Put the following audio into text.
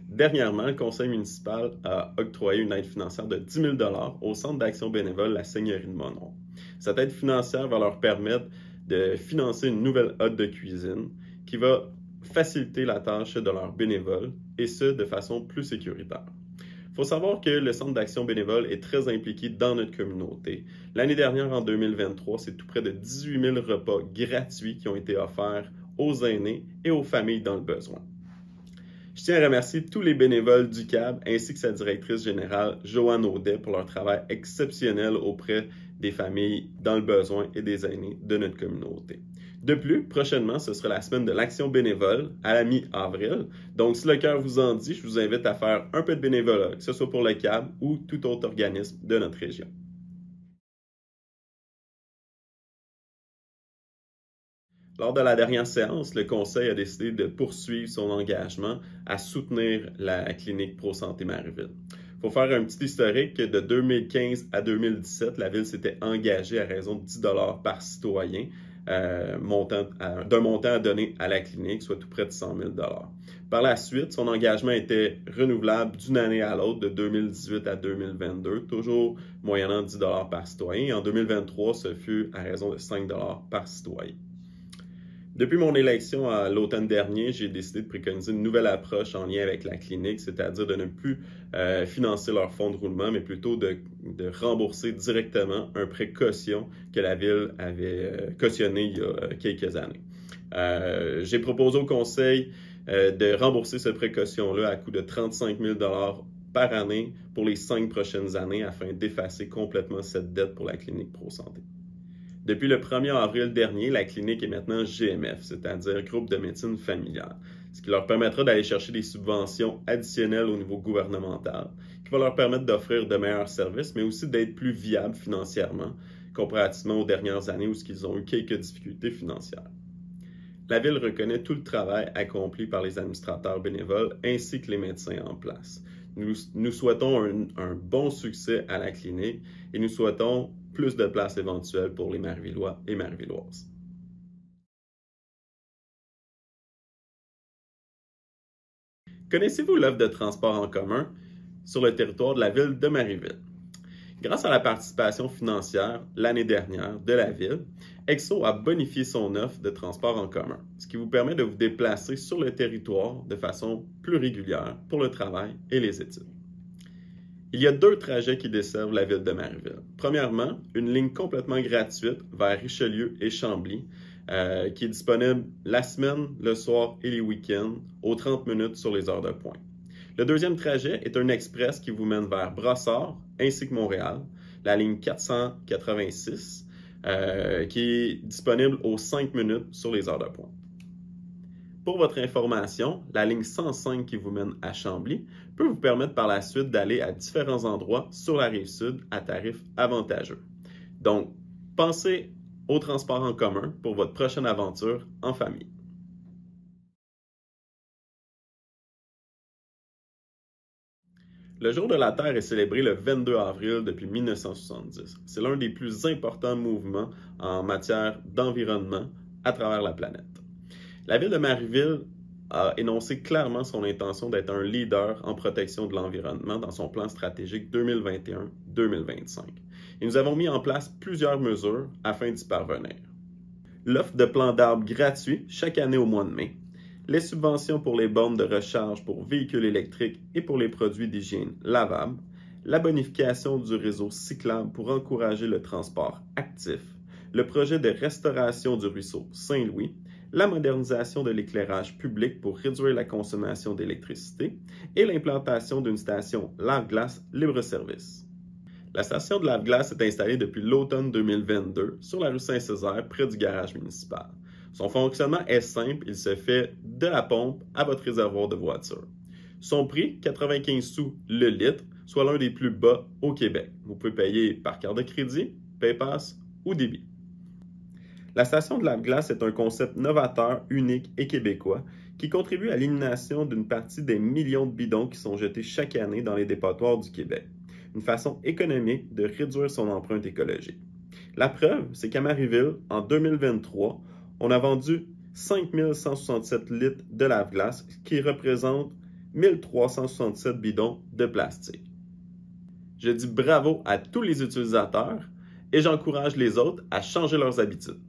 Dernièrement, le conseil municipal a octroyé une aide financière de 10 000 au Centre d'action bénévole La Seigneurie de Monroe. Cette aide financière va leur permettre de financer une nouvelle hotte de cuisine qui va faciliter la tâche de leurs bénévoles et ce, de façon plus sécuritaire. Il faut savoir que le Centre d'action bénévole est très impliqué dans notre communauté. L'année dernière, en 2023, c'est tout près de 18 000 repas gratuits qui ont été offerts aux aînés et aux familles dans le besoin. Je tiens à remercier tous les bénévoles du CAB ainsi que sa directrice générale, Joanne Audet, pour leur travail exceptionnel auprès des familles dans le besoin et des aînés de notre communauté. De plus, prochainement, ce sera la semaine de l'action bénévole à la mi-avril. Donc, si le cœur vous en dit, je vous invite à faire un peu de bénévolat, que ce soit pour le CAB ou tout autre organisme de notre région. Lors de la dernière séance, le Conseil a décidé de poursuivre son engagement à soutenir la clinique ProSanté Marieville. Il faut faire un petit historique que de 2015 à 2017, la Ville s'était engagée à raison de 10 $ par citoyen, d'un montant à donner à la clinique, soit tout près de 100 000 $. Par la suite, son engagement était renouvelable d'une année à l'autre, de 2018 à 2022, toujours moyennant 10 $ par citoyen. Et en 2023, ce fut à raison de 5 $ par citoyen. Depuis mon élection à l'automne dernier, j'ai décidé de préconiser une nouvelle approche en lien avec la clinique, c'est-à-dire de ne plus financer leur fonds de roulement, mais plutôt de rembourser directement un prêt caution que la Ville avait cautionné il y a quelques années. J'ai proposé au Conseil de rembourser ce prêt caution-là à coût de 35 000 $ par année pour les 5 prochaines années afin d'effacer complètement cette dette pour la clinique ProSanté. Depuis le 1er avril dernier, la clinique est maintenant GMF, c'est-à-dire Groupe de médecine familiale, ce qui leur permettra d'aller chercher des subventions additionnelles au niveau gouvernemental, qui va leur permettre d'offrir de meilleurs services, mais aussi d'être plus viables financièrement, comparativement aux dernières années où ils ont eu quelques difficultés financières. La Ville reconnaît tout le travail accompli par les administrateurs bénévoles ainsi que les médecins en place. Nous souhaitons un bon succès à la clinique et nous souhaitons plus de places éventuelles pour les Marivillois et Marivilloises. Connaissez-vous l'offre de transport en commun sur le territoire de la ville de Marieville? Grâce à la participation financière l'année dernière de la Ville, EXO a bonifié son offre de transport en commun, ce qui vous permet de vous déplacer sur le territoire de façon plus régulière pour le travail et les études. Il y a 2 trajets qui desservent la ville de Marieville. Premièrement, une ligne complètement gratuite vers Richelieu et Chambly, qui est disponible la semaine, le soir et les week-ends, aux 30 minutes sur les heures de pointe. Le deuxième trajet est un express qui vous mène vers Brossard ainsi que Montréal, la ligne 486, qui est disponible aux 5 minutes sur les heures de pointe. Pour votre information, la ligne 105 qui vous mène à Chambly peut vous permettre par la suite d'aller à différents endroits sur la Rive-Sud à tarifs avantageux. Donc, pensez au transport en commun pour votre prochaine aventure en famille. Le Jour de la Terre est célébré le 22 avril depuis 1970. C'est l'un des plus importants mouvements en matière d'environnement à travers la planète. La ville de Marieville a énoncé clairement son intention d'être un leader en protection de l'environnement dans son plan stratégique 2021-2025. Et nous avons mis en place plusieurs mesures afin d'y parvenir. L'offre de plants d'arbres gratuits chaque année au mois de mai, les subventions pour les bornes de recharge pour véhicules électriques et pour les produits d'hygiène lavables, la bonification du réseau cyclable pour encourager le transport actif, le projet de restauration du ruisseau Saint-Louis, la modernisation de l'éclairage public pour réduire la consommation d'électricité et l'implantation d'une station lave-glace libre-service. La station de lave-glace est installée depuis l'automne 2022 sur la rue Saint-Césaire près du garage municipal. Son fonctionnement est simple, il se fait de la pompe à votre réservoir de voiture. Son prix, 95 sous le litre, soit l'un des plus bas au Québec. Vous pouvez payer par carte de crédit, PayPass ou débit. La station de lave-glace est un concept novateur, unique et québécois qui contribue à l'élimination d'une partie des millions de bidons qui sont jetés chaque année dans les dépotoirs du Québec. Une façon économique de réduire son empreinte écologique. La preuve, c'est qu'à Marieville, en 2023, on a vendu 5 167 litres de lave-glace, ce qui représente 1367 bidons de plastique. Je dis bravo à tous les utilisateurs et j'encourage les autres à changer leurs habitudes.